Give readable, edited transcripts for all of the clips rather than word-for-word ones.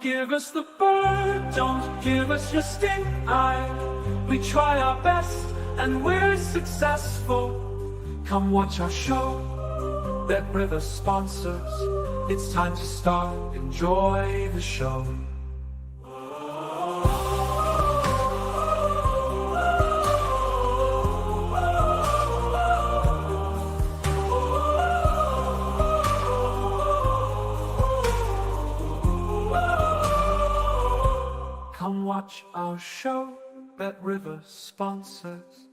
Don't give us the bird, don't give us your sting eye. We try our best and we're successful. Come watch our show, Bet River sponsors. It's time to start, enjoy the show. Come watch our show, Bet River sponsors.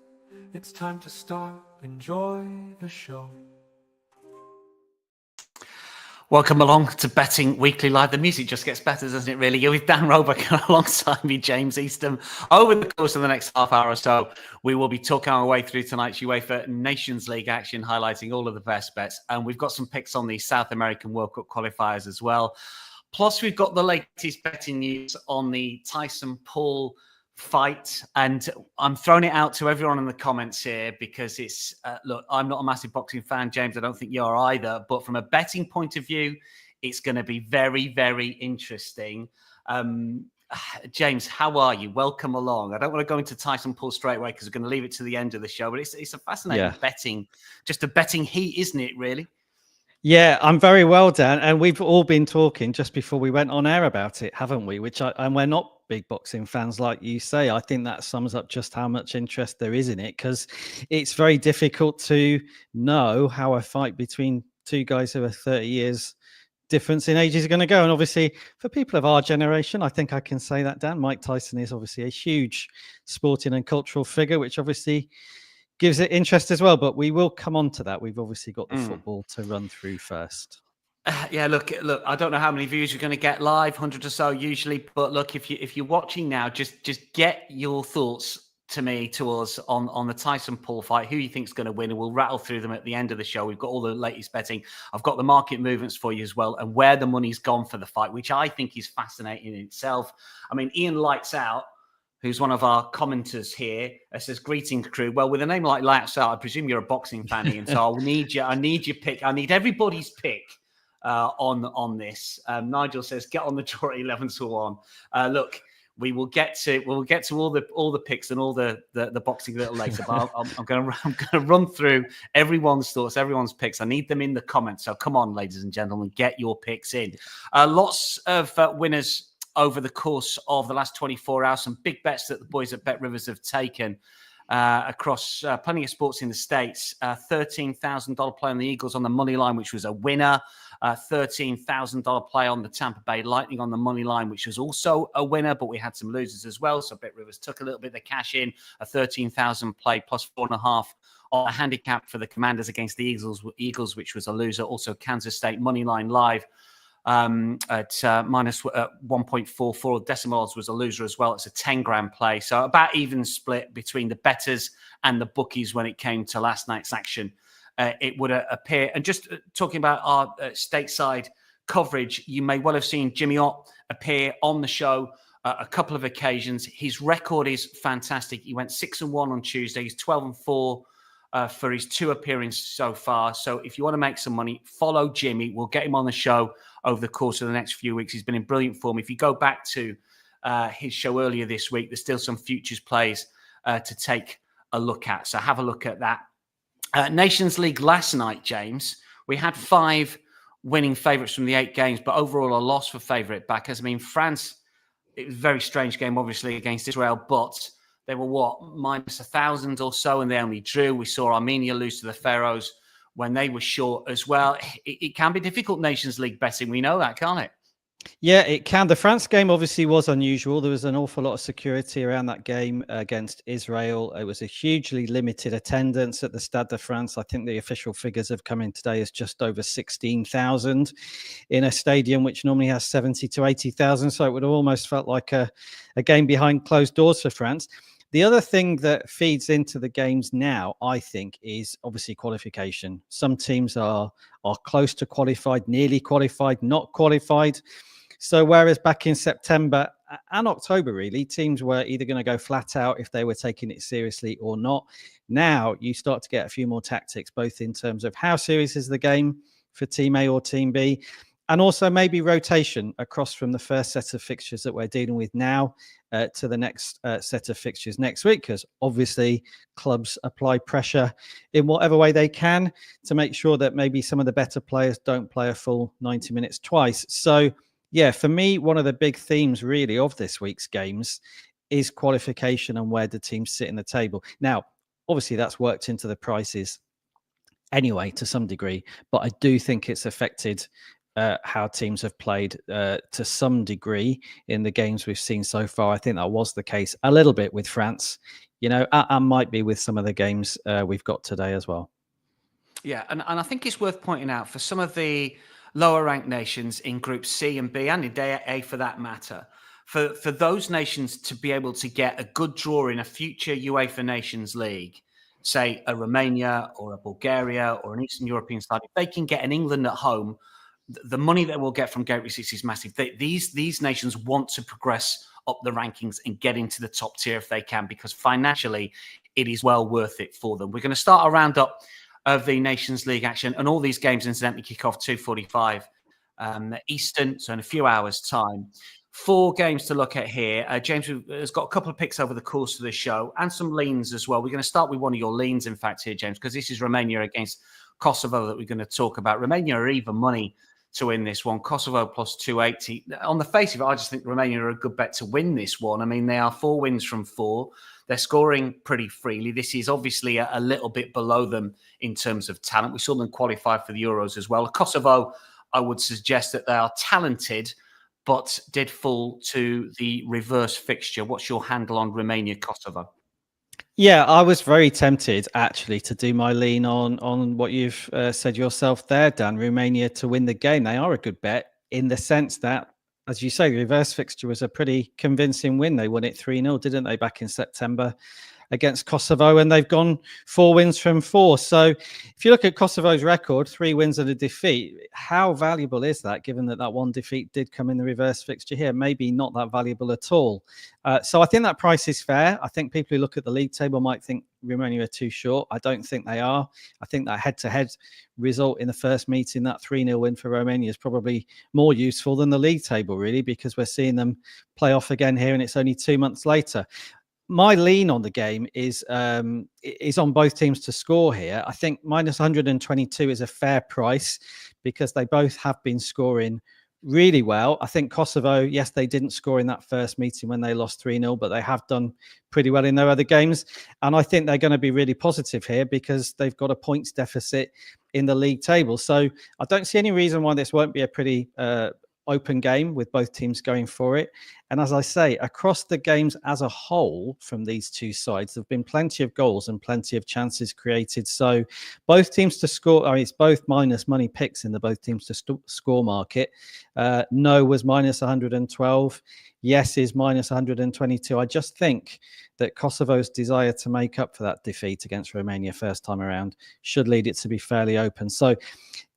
It's time to start, enjoy the show. Welcome along to Betting Weekly Live. The music just gets better, doesn't it, really? You're with Dan Roebuck alongside me, James Eastham. Over the course of the next half hour or so, we will be talking our way through tonight's UEFA Nations League action, highlighting all of the best bets. And we've got some picks on the South American World Cup qualifiers as well. Plus, we've got the latest betting news on the Tyson Paul fight. And I'm throwing it out to everyone in the comments here because it's, look, I'm not a massive boxing fan, James. I don't think you are either. But from a betting point of view, it's going to be very, very interesting. James, how are you? Welcome along. I don't want to go into Tyson Paul straight away because we're going to leave it to the end of the show. But it's a fascinating betting, just a betting heat, isn't it, really? Yeah, I'm very well, Dan. And we've all been talking just before we went on air about it, haven't we? And we're not big boxing fans, like you say. I think that sums up just how much interest there is in it, because it's very difficult to know how a fight between two guys who are 30 years difference in ages are going to go. And obviously, for people of our generation, I think I can say that, Dan, Mike Tyson is obviously a huge sporting and cultural figure, which obviously gives it interest as well, but we will come on to that. We've obviously got the football to run through first. Yeah, look, I don't know how many views you're going to get live, 100 or so usually, but look, if you're watching now, just get your thoughts to us on the Tyson Paul fight, who you think is going to win, and we'll rattle through them at the end of the show. We've got all the latest betting. I've got the market movements for you as well, and where the money's gone for the fight, which I think is fascinating in itself. I mean, Ian Lights Out, who's one of our commenters here, says, "Greetings, crew." Well, with a name like Lights Out, I presume you're a boxing fan, Ian. So I need your pick. I need everybody's pick on this. Nigel says, "Get on the draw at 11-1." Look, we'll get to all the picks and all the boxing a little later. But I'm going to run through everyone's thoughts, everyone's picks. I need them in the comments. So come on, ladies and gentlemen, get your picks in. Lots of winners over the course of the last 24 hours, some big bets that the boys at Bet Rivers have taken across plenty of sports in the States. $13,000 play on the Eagles on the money line, which was a winner. $13,000 play on the Tampa Bay Lightning on the money line, which was also a winner, but we had some losers as well. So Bet Rivers took a little bit of the cash in, a 13,000 play plus 4.5 on a handicap for the Commanders against the Eagles, which was a loser. Also Kansas State money line live at minus 1.44. Decimal odds was a loser as well. It's a 10 grand play. So about even split between the bettors and the bookies when it came to last night's action. It would appear. And just talking about our stateside coverage, you may well have seen Jimmy Ott appear on the show a couple of occasions. His record is fantastic. He went 6-1 on Tuesday. He's 12-4 for his 2 appearances so far. So if you want to make some money, follow Jimmy. We'll get him on the show over the course of the next few weeks. He's been in brilliant form. If you go back to his show earlier this week, there's still some futures plays to take a look at. So have a look at that. Nations League last night, James, we had 5 winning favourites from the 8 games, but overall a loss for favourite backers. I mean, France, it was a very strange game, obviously, against Israel, but they were, minus 1,000 or so, and they only drew. We saw Armenia lose to the Faroes when they were short as well. It can be difficult, Nations League betting. We know that, can't it? Yeah, it can. The France game obviously was unusual. There was an awful lot of security around that game against Israel. It was a hugely limited attendance at the Stade de France. I think the official figures have come in today as just over 16,000 in a stadium which normally has 70 to 80,000. So it would have almost felt like a game behind closed doors for France. The other thing that feeds into the games now, I think, is obviously qualification. Some teams are close to qualified, nearly qualified, not qualified. So whereas back in September and October, really, teams were either going to go flat out if they were taking it seriously or not. Now you start to get a few more tactics, both in terms of how serious is the game for Team A or Team B, And also maybe rotation across from the first set of fixtures that we're dealing with now to the next set of fixtures next week, because obviously clubs apply pressure in whatever way they can to make sure that maybe some of the better players don't play a full 90 minutes twice. So, yeah, for me, one of the big themes really of this week's games is qualification and where the teams sit in the table. Now, obviously, that's worked into the prices anyway to some degree, but I do think it's affected how teams have played to some degree in the games we've seen so far. I think that was the case a little bit with France, and might be with some of the games we've got today as well. Yeah, and I think it's worth pointing out for some of the lower ranked nations in Group C and B, and in Day A for that matter, for those nations to be able to get a good draw in a future UEFA Nations League, say a Romania or a Bulgaria or an Eastern European side, if they can get an England at home, the money that we'll get from gate receipts is massive. These nations want to progress up the rankings and get into the top tier if they can, because financially it is well worth it for them. We're going to start a roundup of the Nations League action, and all these games incidentally kick off 2:45 Eastern, so in a few hours' time. 4 games to look at here. James has got a couple of picks over the course of the show and some leans as well. We're going to start with one of your leans, in fact, here, James, because this is Romania against Kosovo that we're going to talk about. Romania are even money to win this one. Kosovo plus 280. On the face of it, I just think Romania are a good bet to win this one. I mean, they are 4 wins from 4. They're scoring pretty freely. This is obviously a little bit below them in terms of talent. We saw them qualify for the Euros as well. Kosovo, I would suggest that they are talented, but did fall to the reverse fixture. What's your handle on Romania-Kosovo? Yeah, I was very tempted actually to do my lean on what you've said yourself there, Dan. Romania to win the game. They are a good bet in the sense that, as you say, the reverse fixture was a pretty convincing win. They won it 3-0, didn't they, back in September against Kosovo, and they've gone 4 wins from 4. So if you look at Kosovo's record, 3 wins and a defeat, how valuable is that, given that that one defeat did come in the reverse fixture here? Maybe not that valuable at all. So I think that price is fair. I think people who look at the league table might think Romania are too short. I don't think they are. I think that head-to-head result in the first meeting, that 3-0 win for Romania, is probably more useful than the league table, really, because we're seeing them play off again here, and it's only 2 months later. My lean on the game is on both teams to score here. I think minus 122 is a fair price because they both have been scoring really well. I think Kosovo, yes, they didn't score in that first meeting when they lost 3-0, but they have done pretty well in their other games. And I think they're going to be really positive here because they've got a points deficit in the league table. So I don't see any reason why this won't be a pretty open game with both teams going for it. And as I say, across the games as a whole from these two sides, there have been plenty of goals and plenty of chances created. So both teams to score, it's both minus money picks in the both teams to score market. No was minus 112. Yes is minus 122. I just think that Kosovo's desire to make up for that defeat against Romania first time around should lead it to be fairly open. So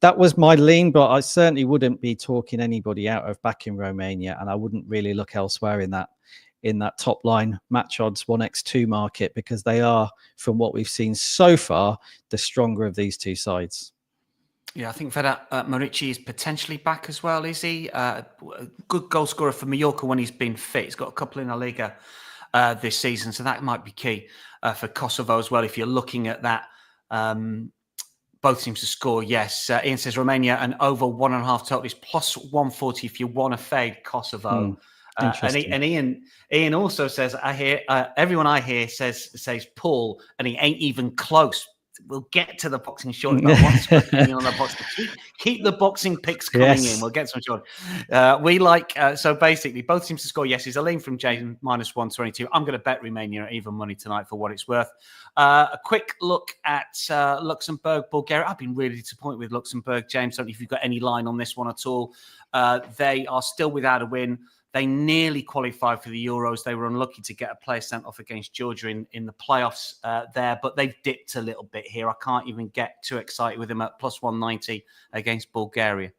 that was my lean, but I certainly wouldn't be talking anybody out of backing Romania, and I wouldn't really look elsewhere in that top line match odds 1x2 market, because they are, from what we've seen so far, the stronger of these two sides. Yeah, I think Vedat Murici is potentially back as well, is he? A good goal scorer for Mallorca when he's been fit. He's got a couple in La Liga this season, so that might be key for Kosovo as well. If you're looking at that, both teams to score, yes. Ian says Romania and over 1.5 total is plus 140 if you want to fade Kosovo. And Ian also says, I hear everyone I hear says Paul, and he ain't even close. We'll get to the boxing shortly. But once we're on the boxing, keep the boxing picks coming in. We'll get some short. We like so basically both teams to score. Yes, is a lean from James minus 122. I'm going to bet Romania at even money tonight for what it's worth. A quick look at Luxembourg, Bulgaria. I've been really disappointed with Luxembourg, James. I don't know if you've got any line on this one at all. They are still without a win. They nearly qualified for the Euros. They were unlucky to get a player sent off against Georgia in the playoffs there, but they've dipped a little bit here. I can't even get too excited with them at plus 190 against Bulgaria.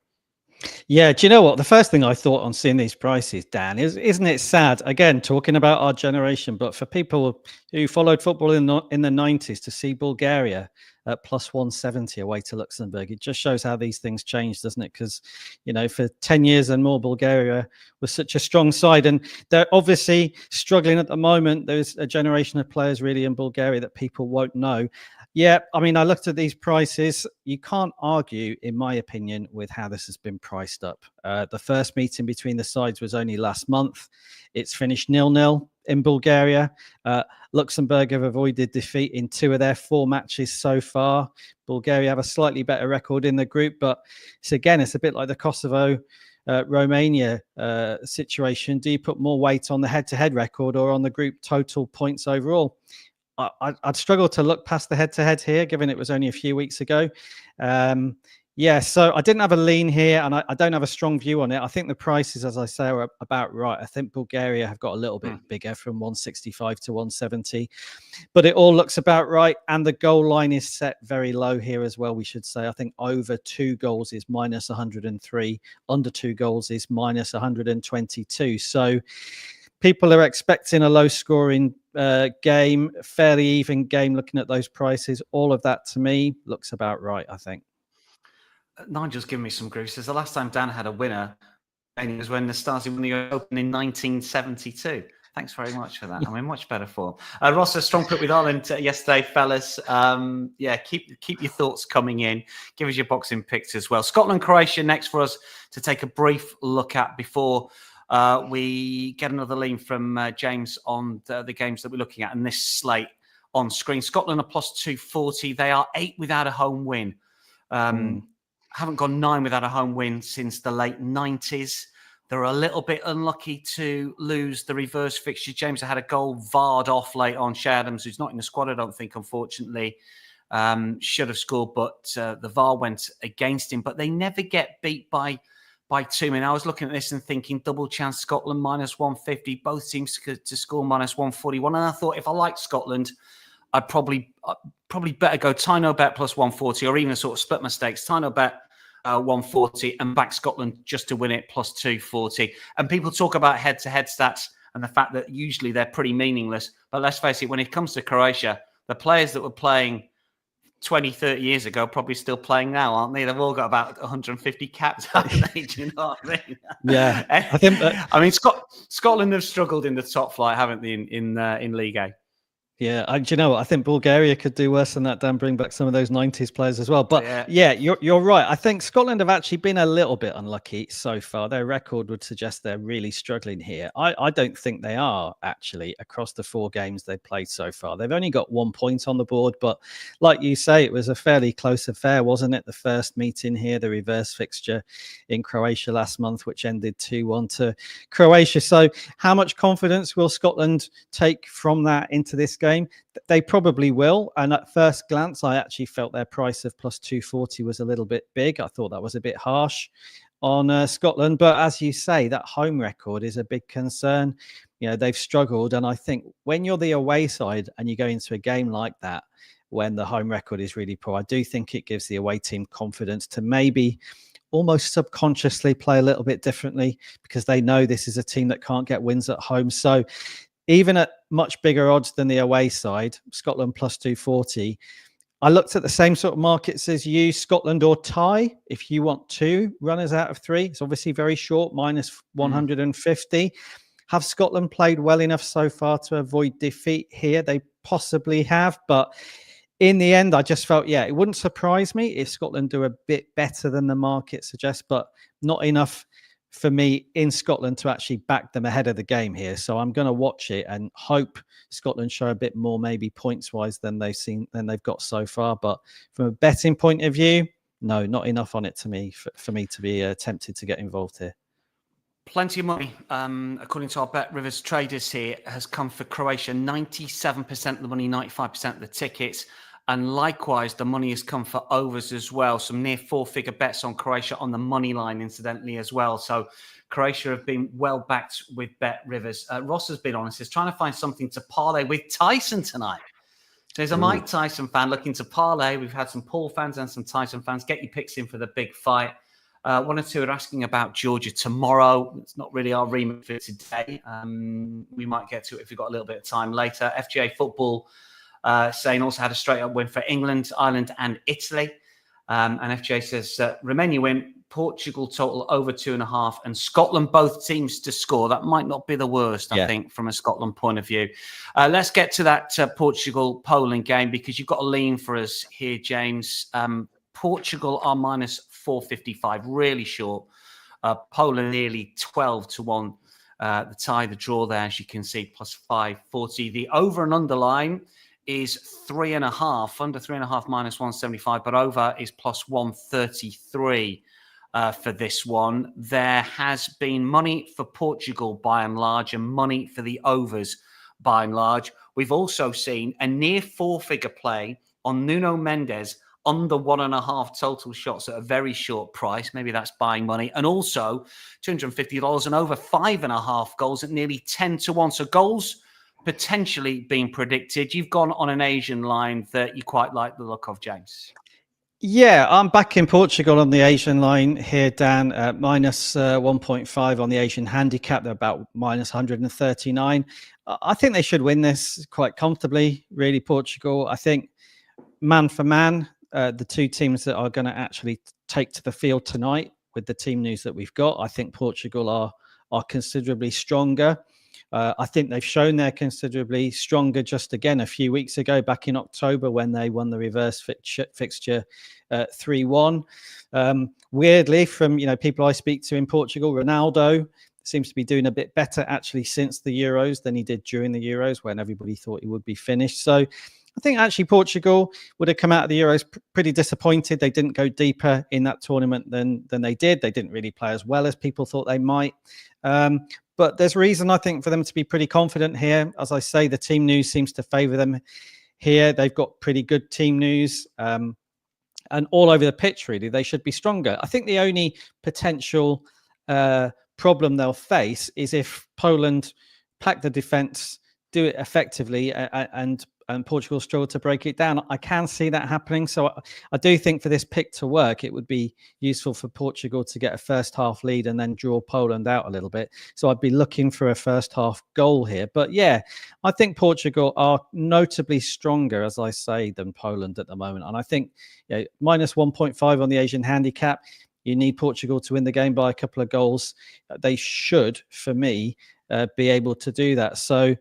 Yeah, do you know what? The first thing I thought on seeing these prices, Dan, isn't it sad? Again, talking about our generation, but for people who followed football in the 90s to see Bulgaria at plus 170 away to Luxembourg, it just shows how these things change, doesn't it? Because, for 10 years and more, Bulgaria was such a strong side, and they're obviously struggling at the moment. There's a generation of players really in Bulgaria that people won't know. Yeah, I mean, I looked at these prices. You can't argue, in my opinion, with how this has been priced up. The first meeting between the sides was only last month. It's finished 0-0 in Bulgaria. Luxembourg have avoided defeat in 2 of their 4 matches so far. Bulgaria have a slightly better record in the group, but it's a bit like the Kosovo Romania situation. Do you put more weight on the head-to-head record or on the group total points overall? I'd struggle to look past the head-to-head here, given it was only a few weeks ago. So I didn't have a lean here, and I don't have a strong view on it. I think the prices, as I say, are about right. I think Bulgaria have got a little bit bigger from 165 to 170, but it all looks about right. And the goal line is set very low here as well, we should say. I think over 2 goals is minus 103, under 2 goals is minus 122. So people are expecting a low-scoring game, fairly even game. Looking at those prices, all of that to me looks about right, I think. Nigel's giving me some grief. Says the last time Dan had a winner was when the Stasi won the Open in 1972. Thanks very much for that. I'm in much better form. Ross, a strong put with Ireland yesterday, fellas. Keep your thoughts coming in. Give us your boxing picks as well. Scotland, Croatia next for us to take a brief look at before we get another lean from James on the games that we're looking at in this slate on screen. Scotland are plus 240. They are 8 without a home win. Haven't gone 9 without a home win since the late 90s. They're a little bit unlucky to lose the reverse fixture. James had a goal VAR'd off late on. Shea Adams, who's not in the squad, I don't think, unfortunately, should have scored, but the VAR went against him. But they never get beat by 2. I mean, I was looking at this and thinking double chance Scotland minus 150, both teams to score minus 141. And I thought if I liked Scotland, I'd probably better go Tyno bet plus 140, or even a sort of split my stakes. Tyno bet 140 and back Scotland just to win it plus 240. And people talk about head-to-head stats and the fact that usually they're pretty meaningless. But let's face it, when it comes to Croatia, the players that were playing 20, 30 years ago probably still playing now, aren't they? They've all got about 150 caps, haven't they? Do you know what I mean? Yeah, I think that... I mean, Scotland have struggled in the top flight, haven't they, in League A? Yeah, do you know what? I think Bulgaria could do worse than that, Dan, bring back some of those 90s players as well. But yeah, you're right. I think Scotland have actually been a little bit unlucky so far. Their record would suggest they're really struggling here. I don't think they are, actually, across the 4 games they've played so far. They've only got 1 point on the board, but like you say, it was a fairly close affair, wasn't it? The first meeting here, the reverse fixture in Croatia last month, which ended 2-1 to Croatia. So how much confidence will Scotland take from that into this game? They probably will. And at first glance, I actually felt their price of plus 240 was a little bit big. I thought that was a bit harsh on Scotland. But as you say, that home record is a big concern. They've struggled. And I think when you're the away side and you go into a game like that, when the home record is really poor, I do think it gives the away team confidence to maybe almost subconsciously play a little bit differently, because they know this is a team that can't get wins at home. So even at much bigger odds than the away side, Scotland plus 240, I looked at the same sort of markets as you, Scotland or tie, if you want 2 runners out of 3. It's obviously very short, minus 150. Have Scotland played well enough so far to avoid defeat here? They possibly have, but in the end, I just felt, it wouldn't surprise me if Scotland do a bit better than the market suggests, but not enough for me in Scotland to actually back them ahead of the game here. So I'm going to watch it and hope Scotland show a bit more, maybe points wise, than they've got so far. But from a betting point of view, no, not enough on it to me for me to be tempted to get involved here. Plenty of money, according to our Bet Rivers traders here, has come for Croatia. 97% of the money, 95% of the tickets. And likewise, the money has come for overs as well. Some near 4-figure bets on Croatia on the money line, incidentally, as well. So Croatia have been well backed with Bet Rivers. Ross has been honest. He's trying to find something to parlay with Tyson tonight. So there's a Mike Tyson fan looking to parlay. We've had some Paul fans and some Tyson fans. Get your picks in for the big fight. One or two are asking about Georgia tomorrow. It's not really our remit for today. We might get to it if we've got a little bit of time later. FGA football saying also had a straight up win for England, Ireland, and Italy. And FGA says Romania win, Portugal total over 2.5, and Scotland both teams to score. That might not be the worst, I think, from a Scotland point of view. Let's get to that Portugal-Poland game, because you've got a lean for us here, James. Portugal are minus 455, really short. Poland nearly 12 to 1. The tie, the draw there, as you can see, plus 540. The over and under line is 3.5, under 3.5 minus 175, but over is plus 133 for this one. There has been money for Portugal by and large, and money for the overs by and large. We've also seen a near four-figure play on Nuno Mendes under 1.5 total shots at a very short price. Maybe that's buying money. And also $250 and over 5.5 goals at nearly 10 to 1. So goals potentially being predicted. You've gone on an Asian line that you quite like the look of, James. Yeah, I'm back in Portugal on the Asian line here, Dan. Minus 1.5 on the Asian handicap. They're about minus 139. I think they should win this quite comfortably, really, Portugal. I think man for man, the two teams that are going to actually take to the field tonight with the team news that we've got, I think Portugal are considerably stronger. I think they've shown they're considerably stronger just again a few weeks ago, back in October, when they won the reverse fixture 3-1. Weirdly, from people I speak to in Portugal, Ronaldo seems to be doing a bit better actually since the Euros than he did during the Euros, when everybody thought he would be finished. So I think actually Portugal would have come out of the Euros pretty disappointed. They didn't go deeper in that tournament than they did. They didn't really play as well as people thought they might. But there's reason, I think, for them to be pretty confident here. As I say, the team news seems to favour them here. They've got pretty good team news. And all over the pitch, really, they should be stronger. I think the only potential problem they'll face is if Poland pack the defence, do it effectively, and Portugal struggle to break it down. I can see that happening. So I do think for this pick to work, it would be useful for Portugal to get a first half lead and then draw Poland out a little bit. So I'd be looking for a first half goal here. But yeah, I think Portugal are notably stronger, as I say, than Poland at the moment. And I think minus 1.5 on the Asian handicap. You need Portugal to win the game by a couple of goals. They should, for me, be able to do that. So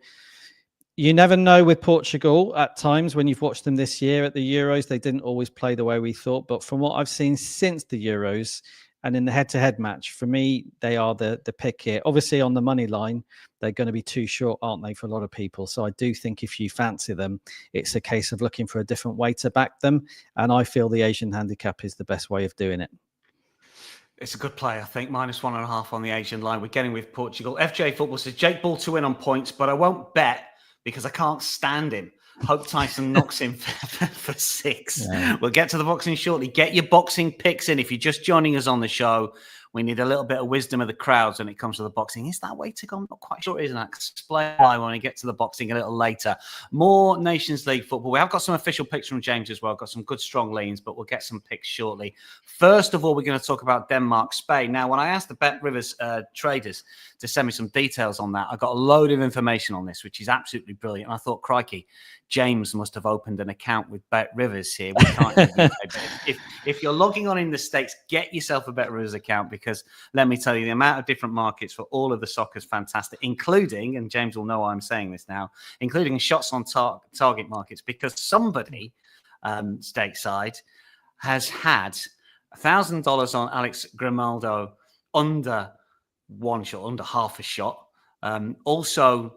you never know with Portugal at times. When you've watched them this year at the Euros, they didn't always play the way we thought. But from what I've seen since the Euros and in the head-to-head match, for me, they are the pick here. Obviously, on the money line, they're going to be too short, aren't they, for a lot of people? So I do think if you fancy them, it's a case of looking for a different way to back them. And I feel the Asian handicap is the best way of doing it. It's a good play, I think. Minus 1.5 on the Asian line. We're getting with Portugal. FJ Football says, Jake Ball to win on points, but I won't bet because I can't stand him. Hope Tyson knocks him for 6. Yeah. We'll get to the boxing shortly. Get your boxing picks in. If you're just joining us on the show, we need a little bit of wisdom of the crowds when it comes to the boxing. Is that way to go? I'm not quite sure it is. And I'll explain why when we get to the boxing a little later. More Nations League football. We have got some official picks from James as well. Got some good, strong leans, but we'll get some picks shortly. First of all, we're going to talk about Denmark, Spain. Now, when I asked the Bet Rivers traders to send me some details on that, I got a load of information on this, which is absolutely brilliant. And I thought, crikey, James must have opened an account with Bet Rivers here. We can't if you're logging on in the States, get yourself a Bet Rivers account, because let me tell you, the amount of different markets for all of the soccer is fantastic, including, and James will know why I'm saying this now, including shots on target markets, because somebody stateside has had $1,000 on Alex Grimaldo under one shot, under half a shot. Also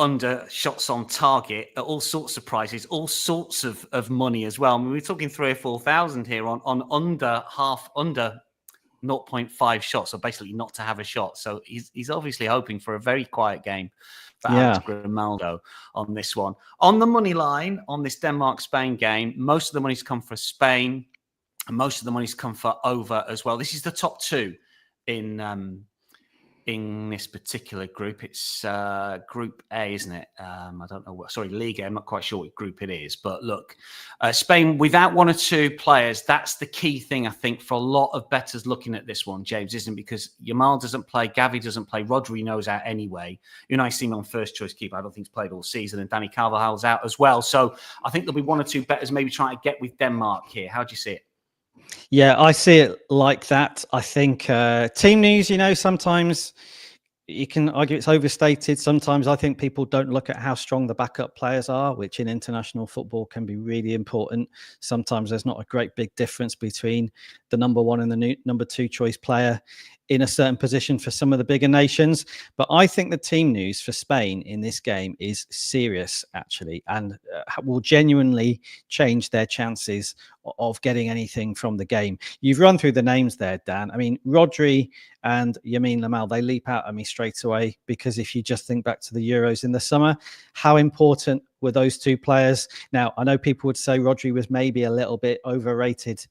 under shots on target at all sorts of prices, all sorts of money as well. I mean, we're talking 3,000 or 4,000 here on under 0.5 shots, so basically not to have a shot. So he's obviously hoping for a very quiet game for Alex Grimaldo on this one. On the money line, on this Denmark-Spain game, most of the money's come for Spain, and most of the money's come for over as well. This is the top two in in this particular group. It's Group A, isn't it? I don't know what. Sorry, League A. I'm not quite sure what group it is. But look, Spain without one or two players. That's the key thing, I think, for a lot of bettors looking at this one, James, isn't because Yamal doesn't play, Gavi doesn't play, Rodri knows out anyway. Unai Simon, first choice keeper, I don't think he's played all season, and Danny Carvajal's out as well. So I think there'll be one or two bettors maybe trying to get with Denmark here. How do you see it? Yeah, I see it like that. I think team news, sometimes you can argue it's overstated. Sometimes I think people don't look at how strong the backup players are, which in international football can be really important. Sometimes there's not a great big difference between the number one and the number two choice player in a certain position for some of the bigger nations. But I think the team news for Spain in this game is serious, actually, and will genuinely change their chances of getting anything from the game. You've run through the names there, Dan. I mean, Rodri and Lamine Yamal, they leap out at me straight away, because if you just think back to the Euros in the summer, how important were those two players? Now, I know people would say Rodri was maybe a little bit overrated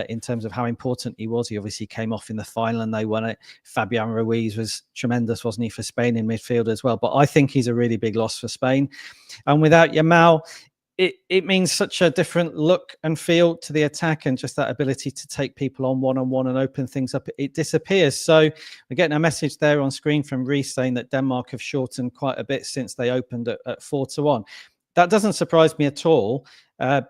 in terms of how important he was. He obviously came off in the final and they won it. Fabian Ruiz was tremendous, wasn't he, for Spain in midfield as well? But I think he's a really big loss for Spain. And without Yamal, it means such a different look and feel to the attack, and just that ability to take people on one-on-one and open things up, it disappears. So we're getting a message there on screen from Reese saying that Denmark have shortened quite a bit since they opened at 4-1. That doesn't surprise me at all,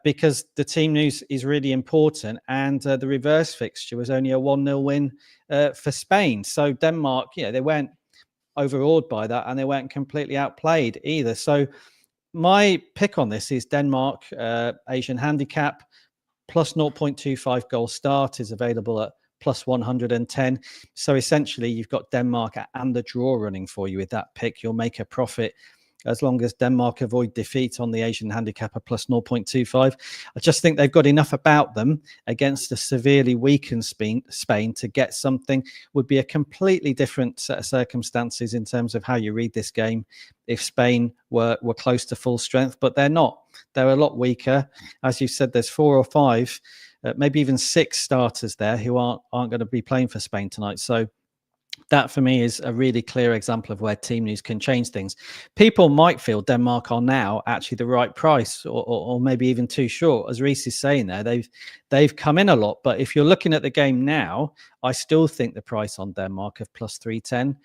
because the team news is really important, and the reverse fixture was only a 1-0 win for Spain. So Denmark, they weren't overawed by that, and they weren't completely outplayed either. So my pick on this is Denmark Asian handicap plus 0.25 goal start is available at plus 110. So essentially you've got Denmark and the draw running for you with that pick. You'll make a profit as long as Denmark avoid defeat on the Asian handicap at plus 0.25. I just think they've got enough about them against a severely weakened Spain to get something. Would be a completely different set of circumstances in terms of how you read this game if Spain were close to full strength, but they're not. They're a lot weaker. As you said, there's 4 or 5, maybe even 6 starters there who aren't going to be playing for Spain tonight. So that for me is a really clear example of where team news can change things. People might feel Denmark are now actually the right price, or maybe even too short. As Reese is saying there, they've come in a lot. But if you're looking at the game now, I still think the price on Denmark of plus 310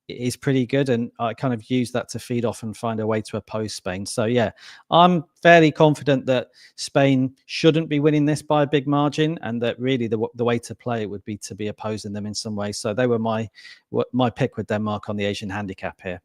is pretty good, and I kind of use that to feed off and find a way to oppose Spain. So yeah, I'm fairly confident that Spain shouldn't be winning this by a big margin, and that really the way to play it would be to be opposing them in some way. So they were my pick with Denmark on the Asian handicap here.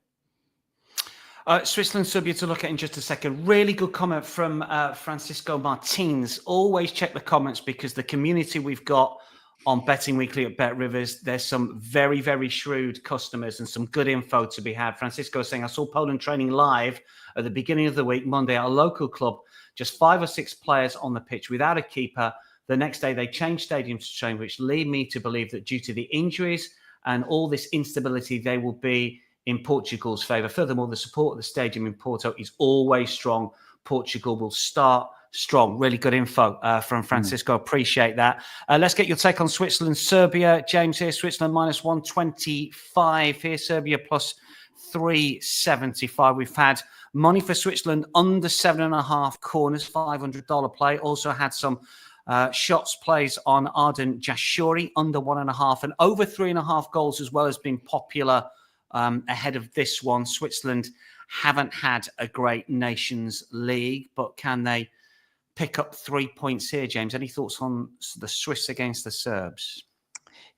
Switzerland, Serbia to look at in just a second. Really good comment from Francisco Martins. Always check the comments, because the community we've got on Betting Weekly at Bet Rivers, there's some very, very shrewd customers and some good info to be had. Francisco saying, I saw Poland training live at the beginning of the week, Monday, at a local club. Just 5 or 6 players on the pitch without a keeper. The next day, they changed stadiums to train, which lead me to believe that due to the injuries and all this instability, they will be in Portugal's favour. Furthermore, the support of the stadium in Porto is always strong. Portugal will start strong. Really good info from Francisco. Appreciate that. Let's get your take on Switzerland, Serbia. James here, Switzerland minus 125 here, Serbia plus 375. We've had money for Switzerland under 7.5 corners, $500 play. Also had some shots plays on Arden Jashuri under 1.5, and over 3.5 goals as well has been popular ahead of this one. Switzerland haven't had a great Nations League, but can they pick up 3 points here, James? Any thoughts on the Swiss against the Serbs?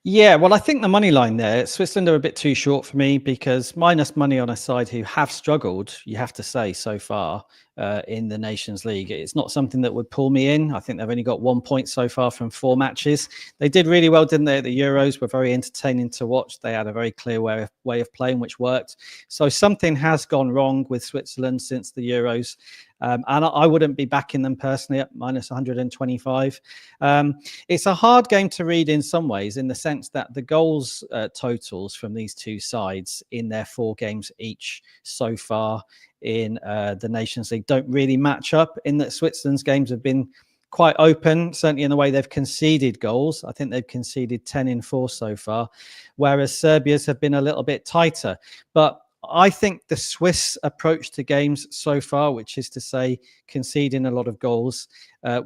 Yeah, well, I think the money line there, Switzerland are a bit too short for me, because minus money on a side who have struggled, you have to say, so far in the Nations League. It's not something that would pull me in. I think they've only got 1 point so far from 4 matches. They did really well, didn't they, at the Euros? Were very entertaining to watch. They had a very clear way of playing, which worked. So something has gone wrong with Switzerland since the Euros. And I wouldn't be backing them personally at minus 125. It's a hard game to read in some ways, in the sense that the goals totals from these two sides in their 4 games each so far in the Nations League don't really match up, in that Switzerland's games have been quite open, certainly in the way they've conceded goals. I think they've conceded 10 in 4 so far, whereas Serbia's have been a little bit tighter. But I think the Swiss approach to games so far, which is to say conceding a lot of goals,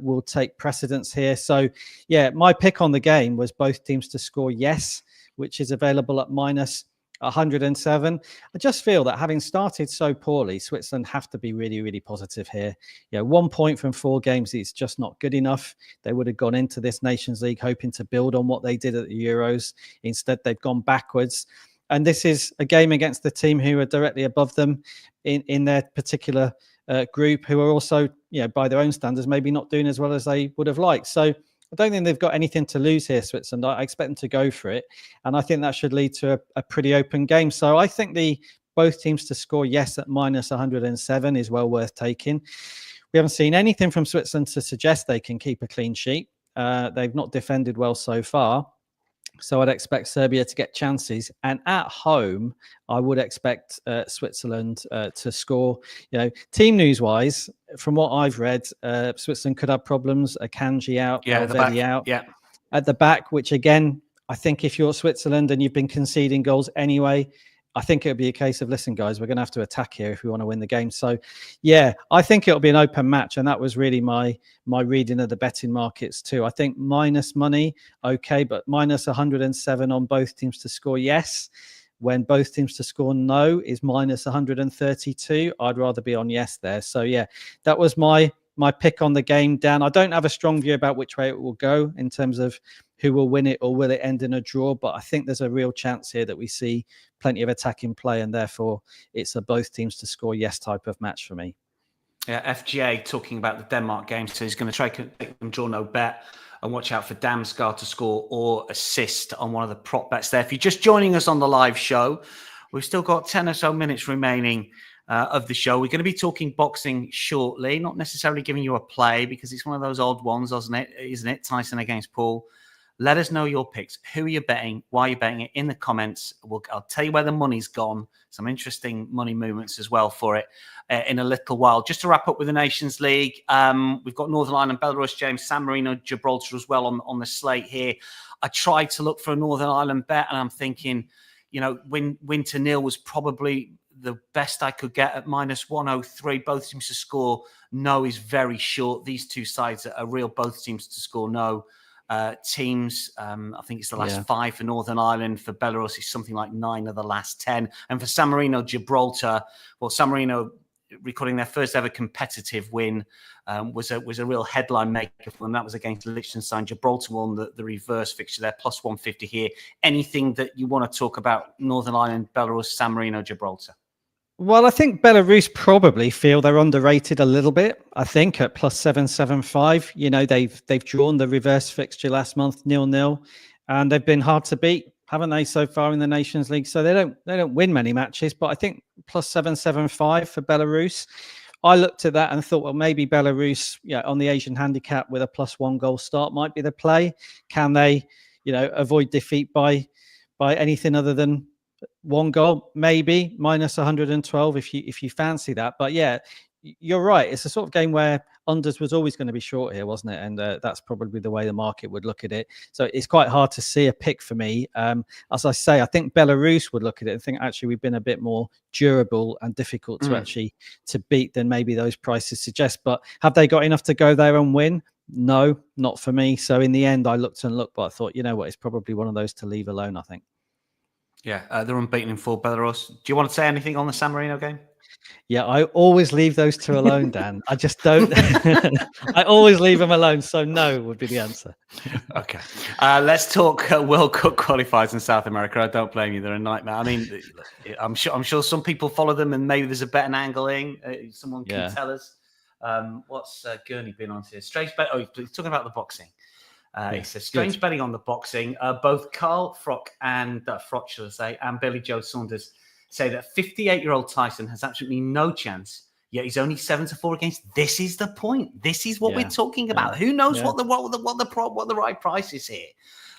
will take precedence here. So, yeah, my pick on the game was both teams to score yes, which is available at minus 107. I just feel that having started so poorly, Switzerland have to be really, really positive here. 1 point from 4 games is just not good enough. They would have gone into this Nations League hoping to build on what they did at the Euros. Instead, they've gone backwards. And this is a game against the team who are directly above them in their particular group, who are also, by their own standards, maybe not doing as well as they would have liked. So I don't think they've got anything to lose here, Switzerland. I expect them to go for it. And I think that should lead to a pretty open game. So I think both teams to score yes at minus 107 is well worth taking. We haven't seen anything from Switzerland to suggest they can keep a clean sheet. They've not defended well so far. So I'd expect Serbia to get chances. And at home, I would expect Switzerland to score. Team news-wise, from what I've read, Switzerland could have problems. Akanji out, Valverde out. Yeah. At the back, which again, I think if you're Switzerland and you've been conceding goals anyway, I think it would be a case of, listen, guys, we're going to have to attack here if we want to win the game. So, yeah, I think it'll be an open match. And that was really my reading of the betting markets too. I think minus money, okay, but minus 107 on both teams to score yes. When both teams to score no is minus 132. I'd rather be on yes there. So, yeah, that was my pick on the game, Dan. I don't have a strong view about which way it will go in terms of who will win it or will it end in a draw. But I think there's a real chance here that we see plenty of attacking play, and therefore it's a both teams to score yes type of match for me. Yeah, FGA talking about the Denmark game, so he's going to try to make them draw no bet and watch out for Damsgaard to score or assist on one of the prop bets there. If you're just joining us on the live show, we've still got 10 or so minutes remaining of the show. We're going to be talking boxing shortly, not necessarily giving you a play because it's one of those odd ones, isn't it? Tyson against Paul. Let us know your picks. Who are you betting? Why are you betting it? In the comments. I'll tell you where the money's gone. Some interesting money movements as well for it in a little while. Just to wrap up with the Nations League, we've got Northern Ireland, Belarus, James, San Marino, Gibraltar as well on the slate here. I tried to look for a Northern Ireland bet, and I'm thinking, win to nil was probably the best I could get at minus 103. Both teams to score no is very short. These two sides are real both teams to score no teams. I think it's the last 5 for Northern Ireland. For Belarus, it's something like 9 of the last 10. And for San Marino, Gibraltar, San Marino recording their first ever competitive win was a real headline maker for them. That was against Liechtenstein. Gibraltar won the reverse fixture there, plus 150 here. Anything that you want to talk about Northern Ireland, Belarus, San Marino, Gibraltar? Well, I think Belarus probably feel they're underrated a little bit. I think at plus 775, they've drawn the reverse fixture last month 0-0, and they've been hard to beat, haven't they, so far in the Nations League? So they don't win many matches, but I think plus 775 for Belarus. I looked at that and thought, well, maybe Belarus, on the Asian handicap with a plus 1 goal start might be the play. Can they, avoid defeat by anything other than 1 goal? Maybe minus 112 if you fancy that. But yeah, you're right. It's a sort of game where unders was always going to be short here, wasn't it? And that's probably the way the market would look at it. So it's quite hard to see a pick for me. As I say, I think Belarus would look at it and think, actually, we've been a bit more durable and difficult to actually to beat than maybe those prices suggest. But have they got enough to go there and win? No, not for me. So in the end, I looked, but I thought, it's probably one of those to leave alone, I think. Yeah, they're unbeaten in 4, Belarus. Do you want to say anything on the San Marino game? Yeah, I always leave those two alone, Dan. I just don't. I always leave them alone. So no would be the answer. Okay. Let's talk World Cup qualifiers in South America. I don't blame you. They're a nightmare. I mean, I'm sure some people follow them and maybe there's a betting angling. Someone can tell us. What's Gurney been on here? Strange bet. Oh, he's talking about the boxing. He says, strange betting on the boxing. Both Carl Froch and Froch, should I say, and Billy Joe Saunders say that 58-year-old Tyson has absolutely no chance. Yet he's only 7-4 against. This is the point. This is what we're talking about. Who knows what the right price is here?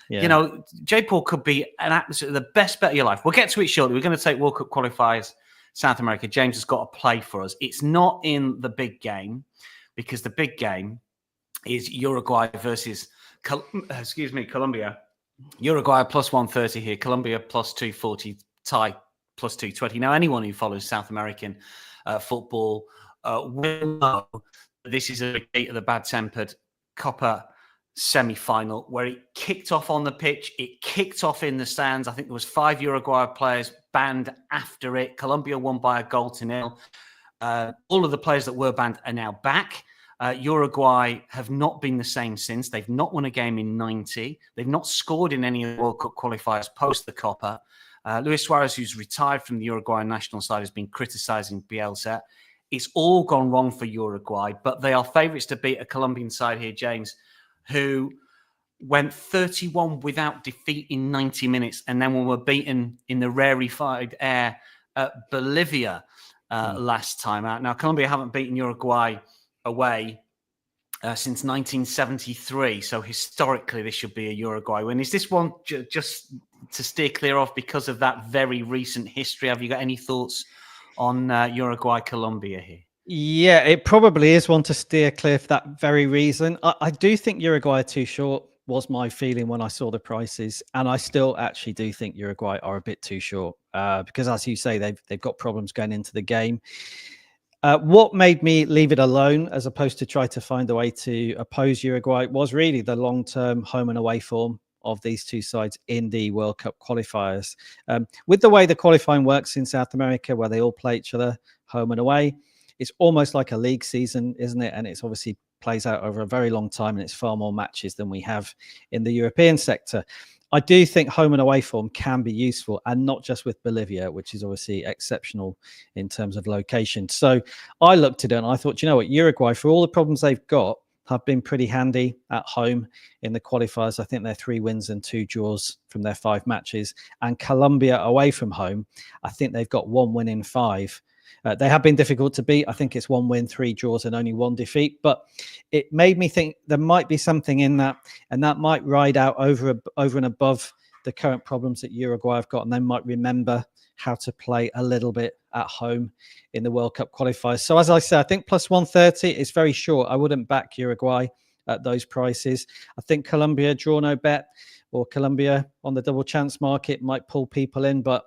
Yeah. Jay Paul could be the best bet of your life. We'll get to it shortly. We're going to take World Cup qualifiers, South America. James has got a play for us. It's not in the big game because the big game is Uruguay versus Colombia. Uruguay plus 130 here, Colombia plus 240, Thai plus 220. Now, anyone who follows South American football will know this is a repeat of the bad-tempered Copa semi-final where it kicked off on the pitch, it kicked off in the stands. I think there was 5 Uruguay players banned after it. Colombia won by 1-0. All of the players that were banned are now back. Uruguay have not been the same since. They've not won a game in 90. They've not scored in any of the World Cup qualifiers post the Copa. Luis Suarez, who's retired from the Uruguayan national side, has been criticising Bielsa. It's all gone wrong for Uruguay, but they are favourites to beat a Colombian side here, James, who went 31 without defeat in 90 minutes, and then were beaten in the rarefied air at Bolivia last time out. Now, Colombia haven't beaten Uruguay away since 1973, so historically this should be a Uruguay win. Is this one just to steer clear of because of that very recent history? Have you got any thoughts on Uruguay-Colombia here? Yeah, it probably is one to steer clear for that very reason. I do think Uruguay are too short, was my feeling when I saw the prices. And I still actually do think Uruguay are a bit too short because, as you say, they've got problems going into the game. What made me leave it alone as opposed to try to find a way to oppose Uruguay was really the long-term home and away form of these two sides in the World Cup qualifiers. With the way the qualifying works in South America, where they all play each other home and away, it's almost like a league season, isn't it? And it's obviously plays out over a very long time, and it's far more matches than we have in the European sector. I do think home and away form can be useful, and not just with Bolivia, which is obviously exceptional in terms of location. So I looked at it and I thought, you know what, Uruguay, for all the problems they've got, have been pretty handy at home in the qualifiers. I think they're 3 wins and 2 draws from their 5 matches. And Colombia away from home, I think they've got 1 win in 5. They have been difficult to beat. I think it's 1 win, 3 draws, and only 1 defeat. But it made me think there might be something in that, and that might ride out over and above the current problems that Uruguay have got, and they might remember how to play a little bit at home in the World Cup qualifiers. So as I said, I think plus 130 is very short. I wouldn't back Uruguay at those prices. I think Colombia draw no bet, or Colombia on the double chance market might pull people in, but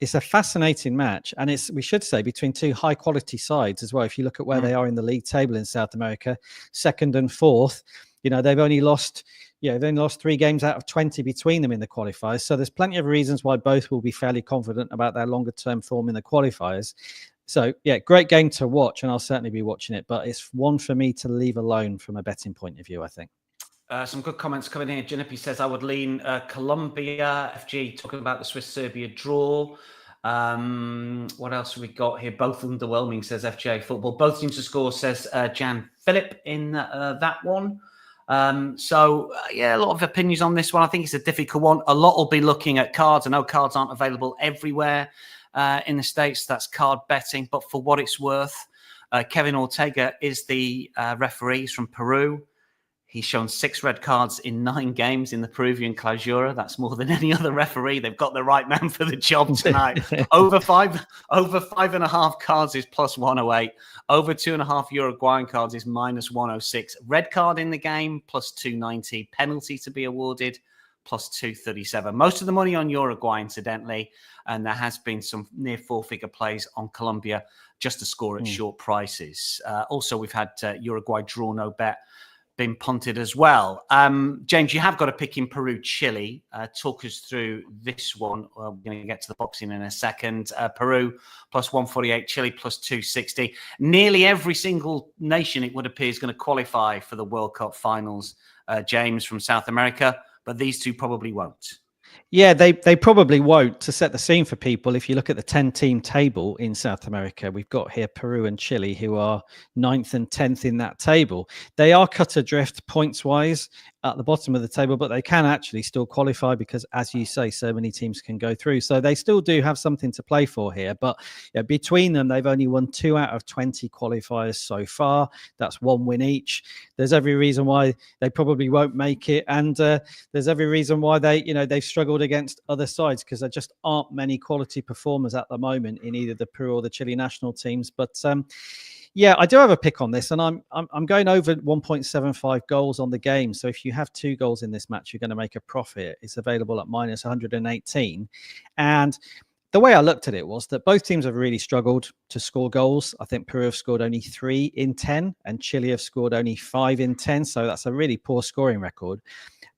it's a fascinating match, and it's, we should say, between 2 high quality sides as well. If you look at where they are in the league table in South America, 2nd and 4th, you know, they've only lost 3 games out of 20 between them in the qualifiers. So there's plenty of reasons why both will be fairly confident about their longer term form in the qualifiers. So yeah, great game to watch, and I'll certainly be watching it, but it's one for me to leave alone from a betting point of view, I think. Some good comments coming in. Junipi says, I would lean Colombia. FG talking about the Swiss-Serbia draw. What else have we got here? Both underwhelming, says FJ Football. Both teams to score, says Jan Phillip in that one. Yeah, a lot of opinions on this one. I think it's a difficult one. A lot will be looking at cards. I know cards aren't available everywhere in the States. That's card betting. But for what it's worth, Kevin Ortega is the referee. He's from Peru. He's shown 6 red cards in 9 games in the Peruvian Clausura. That's more than any other referee. They've got the right man for the job tonight. Over 5.5 cards is plus 108. Over 2.5 Uruguayan cards is minus 106. Red card in the game, plus 290. Penalty to be awarded, plus 237. Most of the money on Uruguay, incidentally, and there has been some near 4-figure plays on Colombia just to score at short prices. Also, we've had Uruguay draw no bet been punted as well. James, you have got a pick in Peru, Chile. Talk us through this one. We're going to get to the boxing in a second. Peru plus 148, Chile plus 260. Nearly every single nation, it would appear, is going to qualify for the World Cup finals, James, from South America, but these two probably won't. Yeah, they probably won't. To set the scene for people, if you look at the 10-team table in South America, we've got here Peru and Chile, who are 9th and 10th in that table. They are cut adrift points-wise at the bottom of the table, but they can actually still qualify because, as you say, so many teams can go through. So they still do have something to play for here. But yeah, between them, they've only won 2 out of 20 qualifiers so far. That's 1 win each. There's every reason why they probably won't make it, and there's every reason why they've struggled against other sides because there just aren't many quality performers at the moment in either the Peru or the Chile national teams. But Yeah, I do have a pick on this, and I'm going over 1.75 goals on the game. So if you have 2 goals in this match, you're going to make a profit. It's available at minus 118. And the way I looked at it was that both teams have really struggled to score goals. I think Peru have scored only 3 in 10, and Chile have scored only 5 in 10. So that's a really poor scoring record.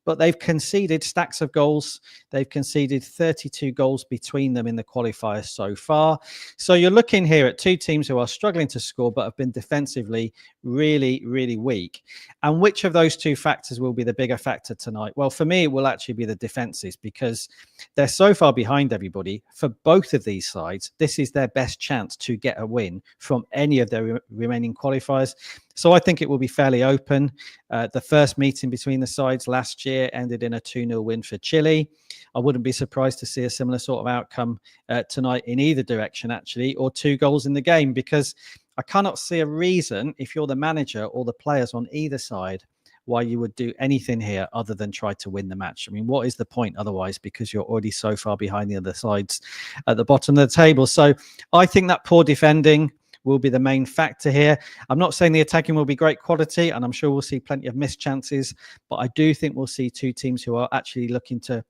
But they've conceded stacks of goals. They've conceded 32 goals between them in the qualifiers so far. So you're looking here at 2 teams who are struggling to score, but have been defensively really, really weak. And which of those 2 factors will be the bigger factor tonight? Well, for me, it will actually be the defenses, because they're so far behind everybody. For both of these sides, this is their best chance to get a win from any of their remaining qualifiers. So I think it will be fairly open. The first meeting between the sides last year ended in a 2-0 win for Chile. I wouldn't be surprised to see a similar sort of outcome tonight in either direction, actually, or 2 goals in the game, because I cannot see a reason, if you're the manager or the players on either side, why you would do anything here other than try to win the match. I mean, what is the point otherwise, because you're already so far behind the other sides at the bottom of the table. So I think that poor defending will be the main factor here. I'm not saying the attacking will be great quality, and I'm sure we'll see plenty of missed chances, but I do think we'll see 2 teams who are actually looking to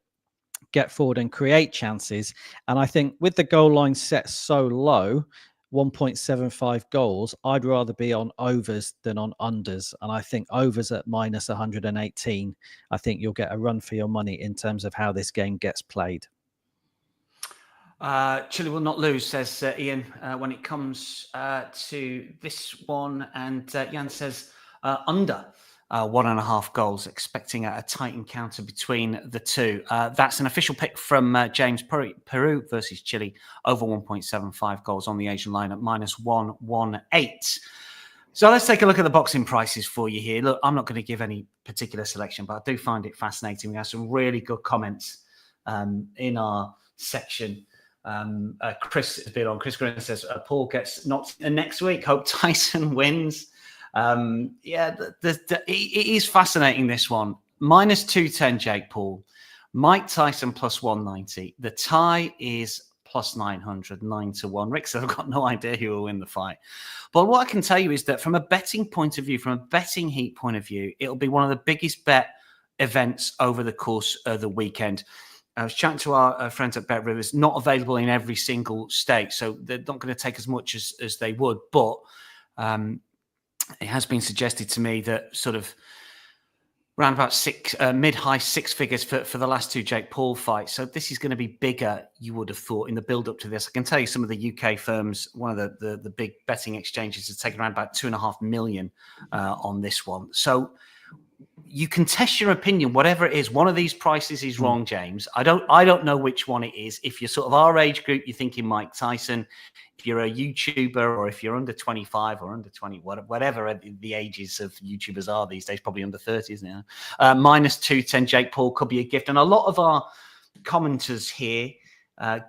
get forward and create chances. And I think with the goal line set so low, 1.75 goals, I'd rather be on overs than on unders. And I think overs at minus 118, I think you'll get a run for your money in terms of how this game gets played. Chile will not lose, says Ian, when it comes to this one. And Jan says under 1.5 goals, expecting a tight encounter between the 2. That's an official pick from James. Peru versus Chile, over 1.75 goals on the Asian line at minus 118. So let's take a look at the boxing prices for you here. Look, I'm not going to give any particular selection, but I do find it fascinating. We have some really good comments in our section. Chris has been on. Chris Green says Paul gets knocked next week. Hope Tyson wins. It is fascinating, this one. Minus 210 Jake Paul, Mike Tyson plus 190. The tie is plus 900, 9-1. Rick says I've got no idea who will win the fight, but what I can tell you is that from a betting point of view, from a betting heat point of view, it'll be one of the biggest bet events over the course of the weekend. I was chatting to our friends at Bet Rivers, not available in every single state, so they're not going to take as much as they would. But it has been suggested to me that sort of around about mid-high 6 figures for the last 2 Jake Paul fights. So this is going to be bigger, you would have thought, in the build-up to this. I can tell you some of the UK firms, one of the big betting exchanges, has taken around about 2.5 million on this one. So you can test your opinion, whatever it is. One of these prices is wrong, James. I don't know which one it is. If you're sort of our age group, you're thinking Mike Tyson. If you're a YouTuber, or if you're under 25 or under 20, whatever the ages of YouTubers are these days, probably under 30, isn't it? Minus 210 Jake Paul could be a gift. And a lot of our commenters here,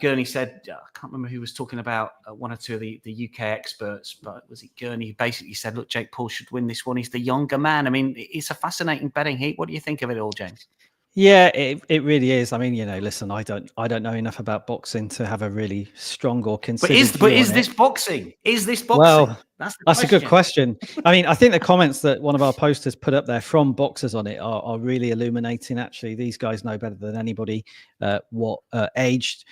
Gurney said, I can't remember who was talking about, one or two of the UK experts, but was it Gurney who basically said, look, Jake Paul should win this one. He's the younger man. I mean, it's a fascinating betting heat. What do you think of it all, James? Yeah, it really is. I mean, listen, I don't know enough about boxing to have a really strong or considered view on it. Is this boxing? Is this boxing? Well, that's a good question. I mean, I think the comments that one of our posters put up there from boxers on it are really illuminating. Actually, these guys know better than anybody what age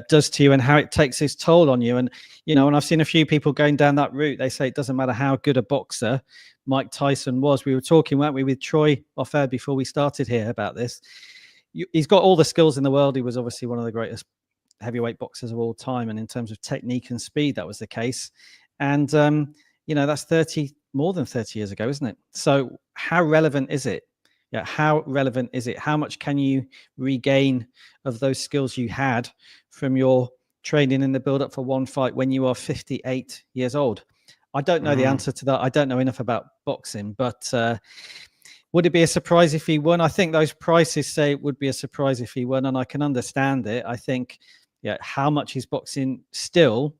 does to you and how it takes its toll on you. And and I've seen a few people going down that route. They say it doesn't matter how good a boxer Mike Tyson was. We were talking, weren't we, with Troy off air before we started here about this. He's got all the skills in the world. He was obviously one of the greatest heavyweight boxers of all time, and in terms of technique and speed, that was the case. And that's more than 30 years ago, isn't it? So how relevant is it? Yeah, how relevant is it? How much can you regain of those skills you had from your training in the build-up for one fight when you are 58 years old? I don't know the answer to that. I don't know enough about boxing, but would it be a surprise if he won? I think those prices say it would be a surprise if he won, and I can understand it. I think, how much is boxing still,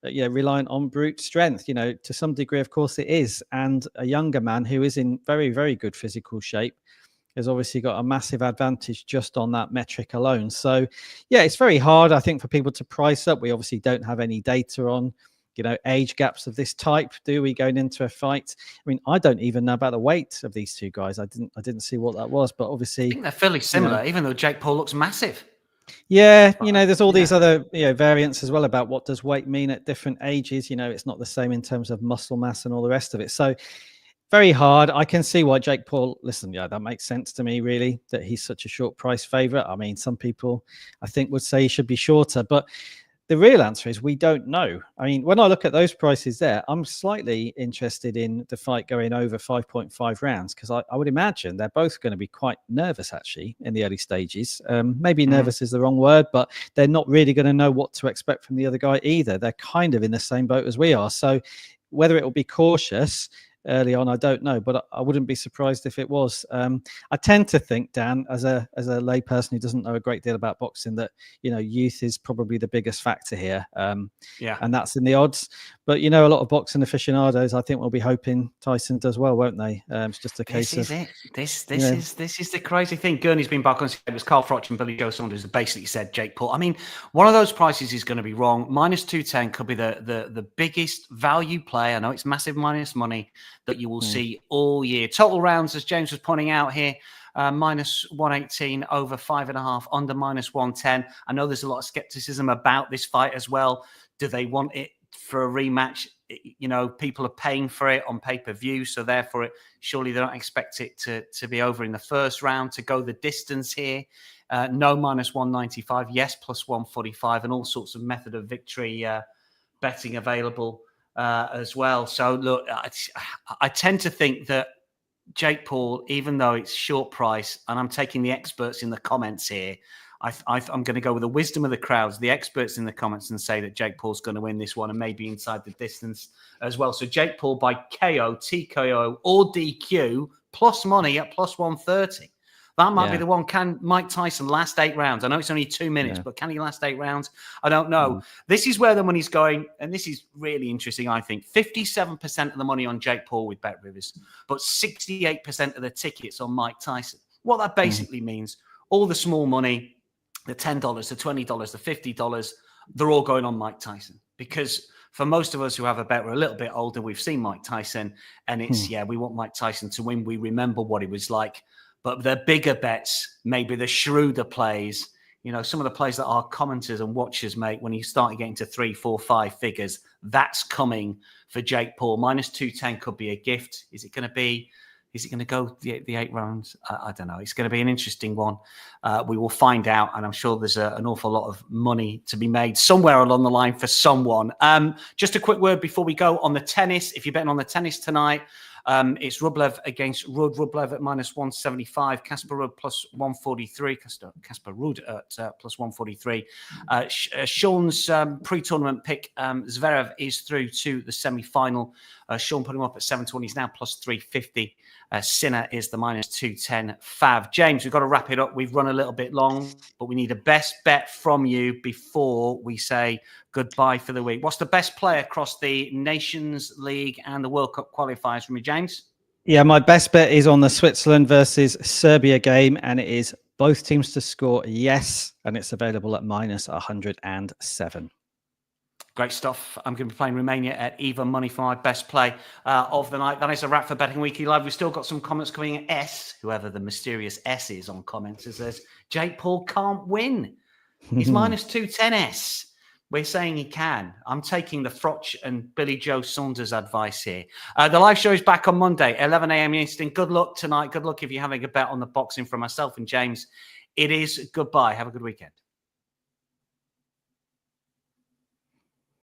reliant on brute strength? To some degree, of course, it is. And a younger man who is in very, very good physical shape has obviously got a massive advantage just on that metric alone. So, it's very hard, I think, for people to price up. We obviously don't have any data on age gaps of this type? Do we going into a fight? I mean, I don't even know about the weight of these two guys. I didn't see what that was, but obviously I think they're fairly similar, even though Jake Paul looks massive. Yeah, there's all these other variants as well about what does weight mean at different ages. It's not the same in terms of muscle mass and all the rest of it. So very hard. I can see why Jake Paul, listen, that makes sense to me, really, that he's such a short price favorite. I mean, some people, I think, would say he should be shorter, but the real answer is we don't know. I mean, when I look at those prices there, I'm slightly interested in the fight going over 5.5 rounds because I would imagine they're both going to be quite nervous, actually, in the early stages. Maybe nervous is the wrong word, but they're not really going to know what to expect from the other guy either. They're kind of in the same boat as we are. So whether it will be cautious early on, I don't know, but I wouldn't be surprised if it was. I tend to think, Dan, as a lay person who doesn't know a great deal about boxing, that youth is probably the biggest factor here. And that's in the odds. But a lot of boxing aficionados, I think, will be hoping Tyson does well, won't they? It's just a case of this is the crazy thing. Gurney's been back on. It was Carl Froch and Billy Joe Saunders that basically said Jake Paul. I mean, one of those prices is going to be wrong. Minus 210 could be the biggest value play. I know it's massive minus money that you will see all year. Total rounds, as James was pointing out here, minus 118 over 5.5, under minus 110. I know there's a lot of skepticism about this fight as well. Do they want it for a rematch? People are paying for it on pay-per-view, so therefore surely they don't expect it to be over in the first round, to go the distance here. No, minus 195, yes, plus 145, and all sorts of method of victory betting available as well. So look, I tend to think that Jake Paul, even though it's short price, and I'm taking the experts in the comments here, I'm going to go with the wisdom of the crowds, the experts in the comments, and say that Jake Paul's going to win this one and maybe inside the distance as well. So Jake Paul by KO, TKO, or DQ, plus money at plus 130. That might be the one. Can Mike Tyson last 8 rounds? I know it's only 2 minutes, but can he last 8 rounds? I don't know. This is where the money's going, and this is really interesting, I think. 57% of the money on Jake Paul with Bet Rivers, but 68% of the tickets on Mike Tyson. What that basically means, all the small money, the $10, the $20, the $50, they're all going on Mike Tyson. Because for most of us who have a bet, we're a little bit older, we've seen Mike Tyson, and it's, we want Mike Tyson to win. We remember what he was like. But the bigger bets, maybe the shrewder plays, some of the plays that our commenters and watchers make when you start getting to 3, 4, 5 figures, that's coming for Jake Paul. Minus 210 could be a gift. Is it going to go the 8 rounds? I don't know. It's going to be an interesting one. We will find out, and I'm sure there's an awful lot of money to be made somewhere along the line for someone. Just a quick word before we go on the tennis. If you're betting on the tennis tonight, it's Rublev against Rudd. Rublev at minus 175. Casper Rudd plus 143. Casper Rudd at plus 143. Sean's pre-tournament pick, Zverev, is through to the semi-final. Sean put him up at 720. He's now plus 350. Sinner is the minus 210 fav. James, we've got to wrap it up. We've run a little bit long, but we need a best bet from you before we say goodbye for the week. What's the best play across the Nations League and the World Cup qualifiers from you, James? Yeah, my best bet is on the Switzerland versus Serbia game, and it is both teams to score yes, and it's available at minus 107. Great stuff. I'm going to be playing Romania at even money for my best play of the night. That is a wrap for Betting Weekly Live. We've still got some comments coming in. S, whoever the mysterious S is on comments, it says, Jake Paul can't win. He's minus 210 S. We're saying he can. I'm taking the Froch and Billy Joe Saunders advice here. The live show is back on Monday, 11 a.m. Eastern. Good luck tonight. Good luck if you're having a bet on the boxing. From myself and James, it is goodbye. Have a good weekend.